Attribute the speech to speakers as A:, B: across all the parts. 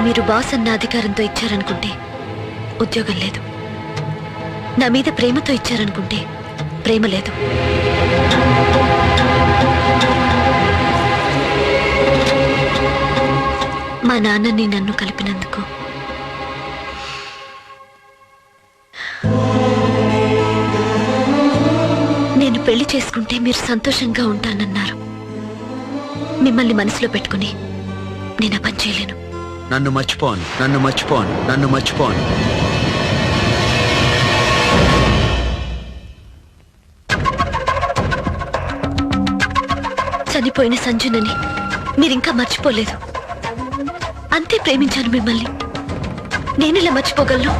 A: మీరు బాస్ అన్న అధికారంతో ఇచ్చారనుకుంటే ఉద్యోగం లేదు. నా మీద ప్రేమతో ఇచ్చారనుకుంటే ప్రేమ లేదు. మా నాన్నని నన్ను కలిపినందుకు నేను పెళ్లి చేసుకుంటే మీరు సంతోషంగా ఉంటానన్నారు. మిమ్మల్ని మనసులో పెట్టుకుని నేను ఆ పని చేయలేను.
B: నన్ను మర్చిపోను, నన్ను మర్చిపోను, నన్ను మర్చిపోను.
A: చనిపోయిన సంజునని మీరింకా మర్చిపోలేదు. అంతే ప్రేమించాను మిమ్మల్ని. నేనెలా మర్చిపోగలను?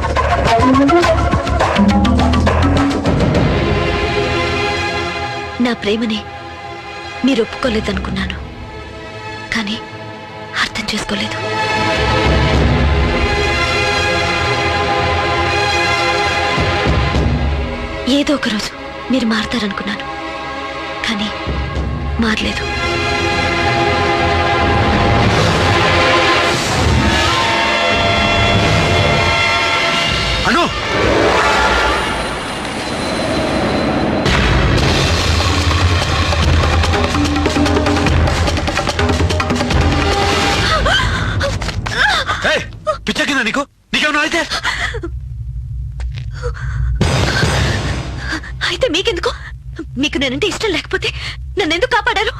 A: నా ప్రేమని మీరు ఒప్పుకోలేదనుకున్నాను, కానీ అర్థం చేసుకోలేదు. ఏదో ఒకరోజు మీరు మారతారనుకున్నాను, కానీ మారలేదు.
B: అను, పిచ్చకిందా నీకు? నీకేమన్నా
A: అయితే మీకెందుకు? మీకు నేనంటే ఇష్టం లేకపోతే నన్ను ఎందుకు కాపాడారు?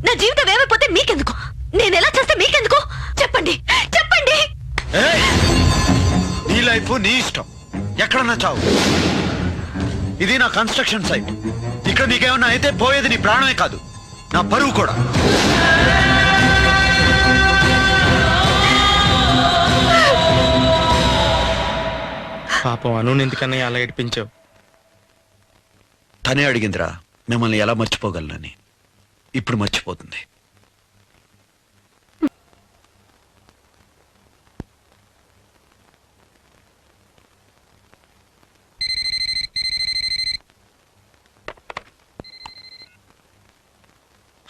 A: నా జీవితం ఏమైపోతే మీకెందుకు? నేను ఎలా చేస్తే మీకెందుకు? చెప్పండి, చెప్పండి.
B: నీ లైఫ్ నీ ఇష్టం, ఎక్కడన్నా చావు. ఇది నా కన్స్ట్రక్షన్ సైట్. ఇక్కడ నీకేమన్నా అయితే పోయేది నీ ప్రాణమే కాదు, నా పరువు కూడా.
C: పాపం అను ఎందుకన్నా అలా ఏడిపించావు?
B: తనే అడిగిందిరా మిమ్మల్ని ఎలా మర్చిపోగలనని. ఇప్పుడు మర్చిపోతుంది.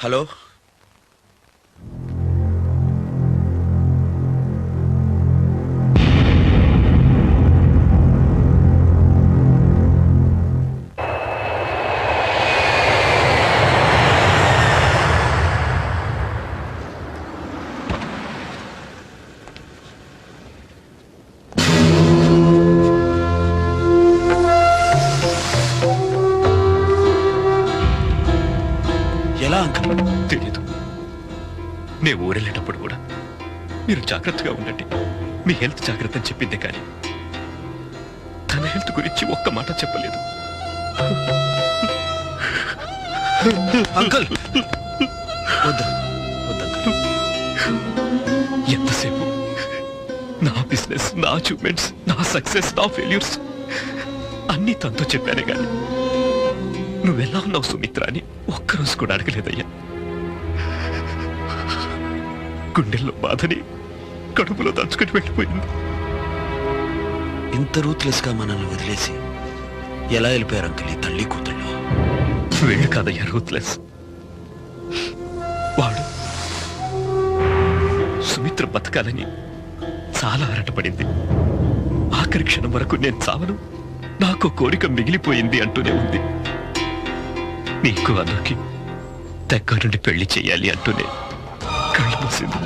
B: హలో, ఎలా అంకుల్?
D: తెలీదు. నేను ఊరెళ్ళేటప్పుడు కూడా మీరు జాగ్రత్తగా ఉండండి, మీ హెల్త్ జాగ్రత్త అని చెప్పిందే కానీ తన హెల్త్ గురించి ఒక్క మాట చెప్పలేదు.
B: అంకుల్ వద్దు, వద్దు అంకుల్.
D: ఎంతసేపు నా బిజినెస్, నా అచీవ్మెంట్స్, నా సక్సెస్, నా ఫెయిల్యూర్స్ అన్నీ తనతో చెప్పానే కానీ నువ్వెలా ఉన్నావు సుమిత్ర అని ఒక్కరోజు కూడా అడగలేదయ్యా. గుండెల్లో బాధని కడుపులో దాచుకుని వెళ్ళిపోయింది.
B: ఇంత రూత్లెస్ గా మనల్ని వదిలేసి ఎలా వెళ్ళిపోయారు అంకుల్ ఈ తల్లి కూతుళ్ళు?
D: వీళ్ళు కాదయ్యా రూత్లెస్. వాడు సుమిత్ర బతకాలని చాలా ఆరాటపడింది. ఆఖరి క్షణం వరకు నేను చావను, నాకు కోరిక మిగిలిపోయింది అంటూనే ఉంది. నీకు అందుకి దగ్గర నుండి పెళ్లి చేయాలి అంటూనే కళ్ళు మూసింది.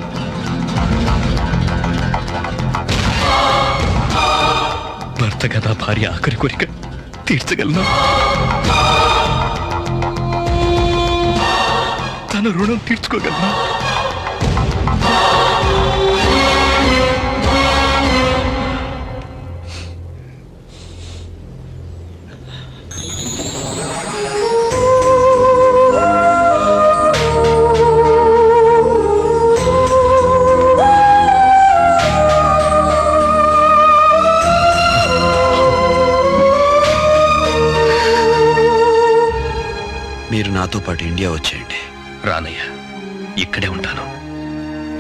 D: భర్తగా నా భార్య ఆఖరి కోరిక తీర్చగలనా? తన రుణం తీర్చుకోగలనా?
B: మీరు నాతో పాటు ఇండియా వచ్చేయండి.
D: రానయ్య, ఇక్కడే ఉంటాను.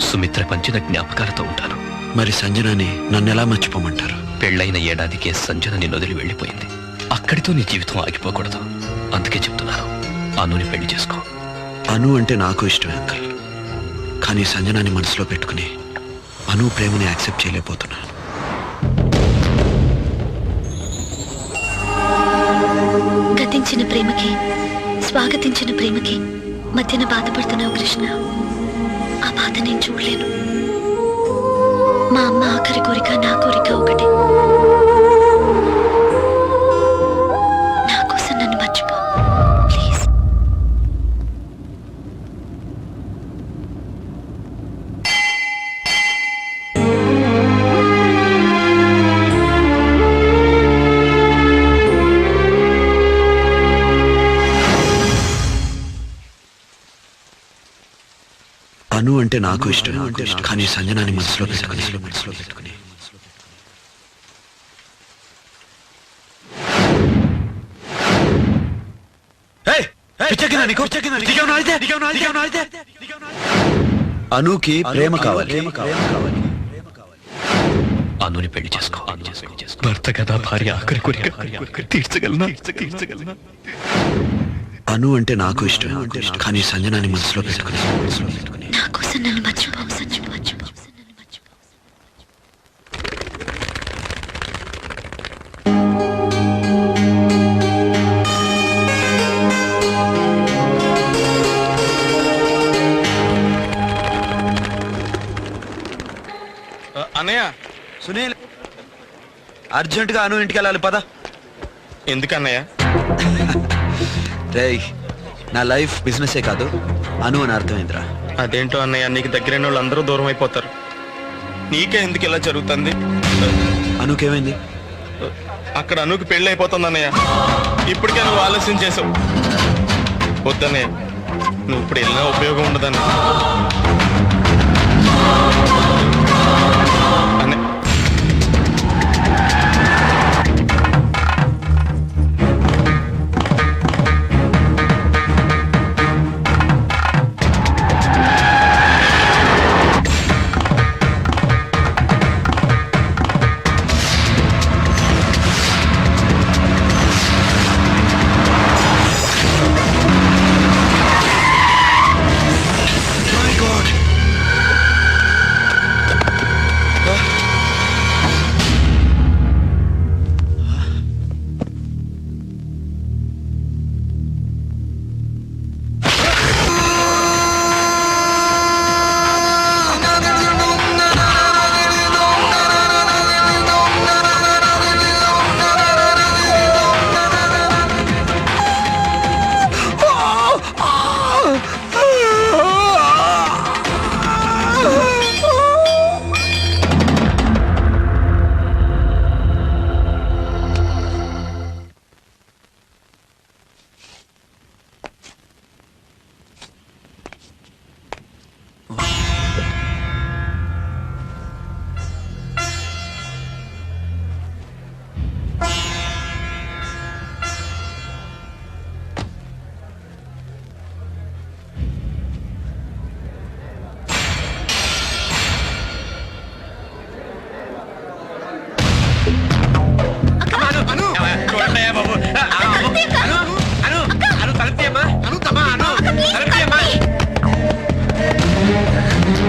D: సుమిత్ర పంచిన జ్ఞాపకాలతో ఉంటాను.
B: మరి సంజనాని నన్నెలా మర్చిపోమంటారు?
D: పెళ్ళైన ఏడాదికే సంజన నిన్ను వదిలి వెళ్ళిపోయింది. అక్కడితో నీ జీవితం ఆగిపోకూడదు. అందుకే చెప్తున్నాను, అనుని పెళ్లి చేసుకో.
B: అను అంటే నాకు ఇష్టమే అంకల్, కానీ సంజనాని మనసులో పెట్టుకుని అను ప్రేమని యాక్సెప్ట్ చేయలేకపోతున్నాను.
A: గతించిన ప్రేమకి స్వాగతించిన ప్రేమకి మధ్యన బాధపడుతున్నావు కృష్ణ. ఆ బాధ నేను చూడలేను. మా అమ్మ ఆఖరి కోరిక నా కోరిక ఒకటి. నా కోసం నన్ను మర్చిపో ప్లీజ్.
B: అను అంటే నాకు ఇష్టం, కానీ సంజనాని మనసులో పెట్టుకుని అనుకి ప్రేమ కావాలి.
D: అనుని పెళ్లి చేసుకో. భర్త కదా భార్య ఆఖరి కోరిక తీర్చగలనా?
B: అను అంటే నాకు ఇష్టం, కానీ సంజనాని మనసులో పెట్టుకుని
A: నా కోసం నన్ను మర్చిపో.
C: అన్నయ్య
B: సునీల్, అర్జెంట్ గా అను ఇంటికి వెళ్ళాలి, పద.
C: ఎందుకన్నయ్య?
B: రేయ్, నా లైఫ్ బిజినెసే కాదు, అను అని అర్థమైందిరా.
C: అదేంటో అన్నయ్య, నీకు దగ్గరైన వాళ్ళు అందరూ దూరం అయిపోతారు. నీకే ఎందుకు ఇలా జరుగుతుంది?
B: అనుకేమైంది?
C: అక్కడ అనుకు పెళ్లి అయిపోతుంది అన్నయ్య. ఇప్పటికే నువ్వు ఆలస్యం చేసావు. వద్దన్నయ్య, నువ్వు ఇప్పుడు వెళ్ళినా ఉపయోగం ఉండదన్నయ్య.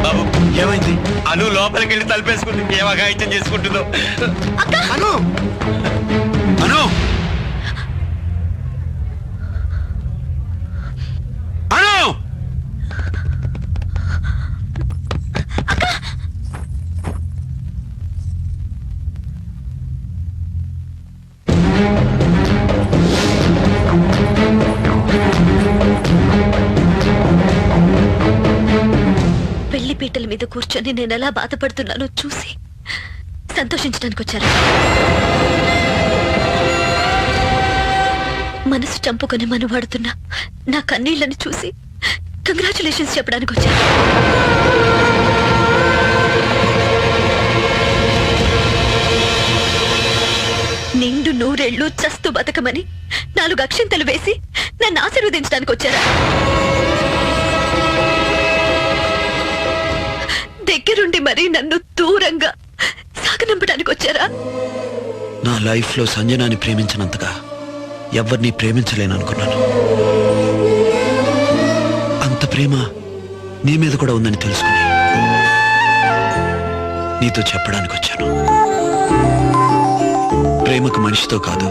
D: బాబు,
B: ఏమైంది?
D: అను లోపలికి వెళ్ళి తలుపేసుకుంది. ఏం అఘాయిత్యం చేసుకుంటుందో.
B: అను, అను, అను!
A: పెళ్లి పీటల మీద కూర్చొని నేను ఎలా బాధపడుతున్నానో చూసి సంతోషించడానికి వచ్చారా? మనసు చంపుకొని మనవాడుతున్నా నా కన్నీళ్లను చూసి కంగ్రాచులేషన్స్ చెప్పడానికి వచ్చారు. నిండు నూరేళ్లు చస్తూ బతకమని 4 అక్షింతలు వేసి నన్ను ఆశీర్వదించడానికి వచ్చారా? దగ్గరుండి మరీ నన్ను దూరంగా సాగనంపడానికి వచ్చారా?
B: నా లైఫ్ లో సంజనాని ప్రేమించినంతగా ఎవరిని ప్రేమించలేననుకున్నాను. అంత ప్రేమ నీ మీద కూడా ఉందని తెలుసుకుని నీతో చెప్పడానికి వచ్చాను. ప్రేమకు మనిషితో కాదు,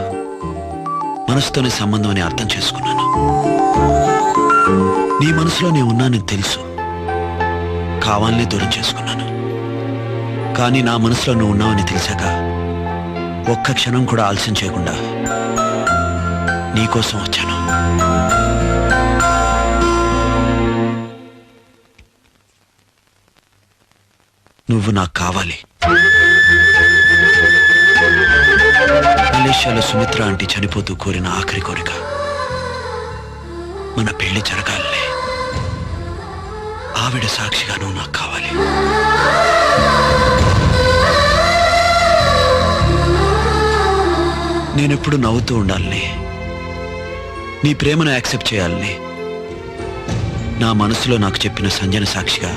B: మనసుతోనే సంబంధం అని అర్థం చేసుకున్నాను. నీ మనసులో నేను ఉన్నానని తెలుసు, కావాలని దూరం చేసుకున్నాను. కానీ నా మనసులో నువ్వు ఉన్నావని తెలిసాక ఒక్క క్షణం కూడా ఆలస్యం చేయకుండా నీకోసం వచ్చాను. నువ్వు నాకు కావాలి. మలేషియాలో సుమిత్ర ఆంటీ చనిపోతూ కోరిన ఆఖరి కోరిక మన పెళ్లి జరగాలనే. ఆవిడ సాక్షిగా నువ్వు నాకు కావాలి. నేనెప్పుడు నవ్వుతూ ఉండాలని, నీ ప్రేమను యాక్సెప్ట్ చేయాలని నా మనసులో నాకు చెప్పిన సంజన సాక్షిగా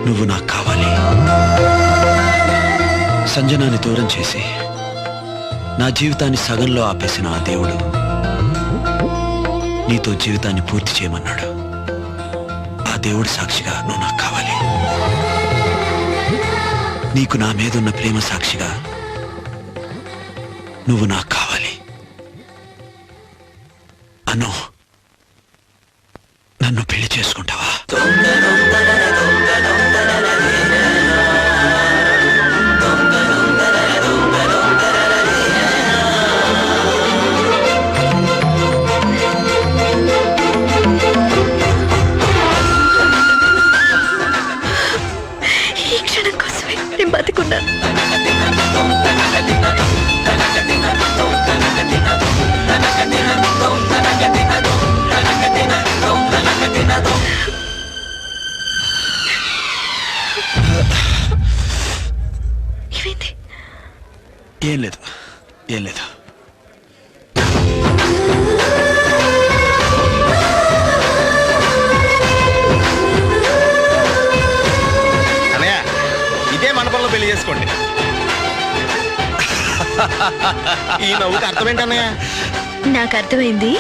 B: నువ్వు నాకు కావాలి. సంజనాన్ని దూరం చేసి నా జీవితాన్ని సగంలో ఆపేసిన ఆ దేవుడు నీతో జీవితాన్ని పూర్తి చేయమన్నాడు. ఆ దేవుడి సాక్షిగా నువ్వు నాకు కావాలి. నీకు నా మీదున్న ప్రేమ సాక్షిగా నువ్వు నాకు కావాలి. అను, నన్ను పెళ్లి చేసుకుంటావా?
A: ఈ క్షణం కోసమే నేను బతుకున్నాను. ఏమైంది?
B: ఏం లేదు, ఏం లేదు.
C: అన్నయ్య, ఇదే మండపంలో పెళ్లి చేసుకోండి. ఈ నవ్వుకి అర్థం ఏంటన్నయ్య?
A: నాకు అర్థమైంది,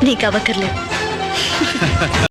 A: నీకు అవ్వక్కర్లేదు.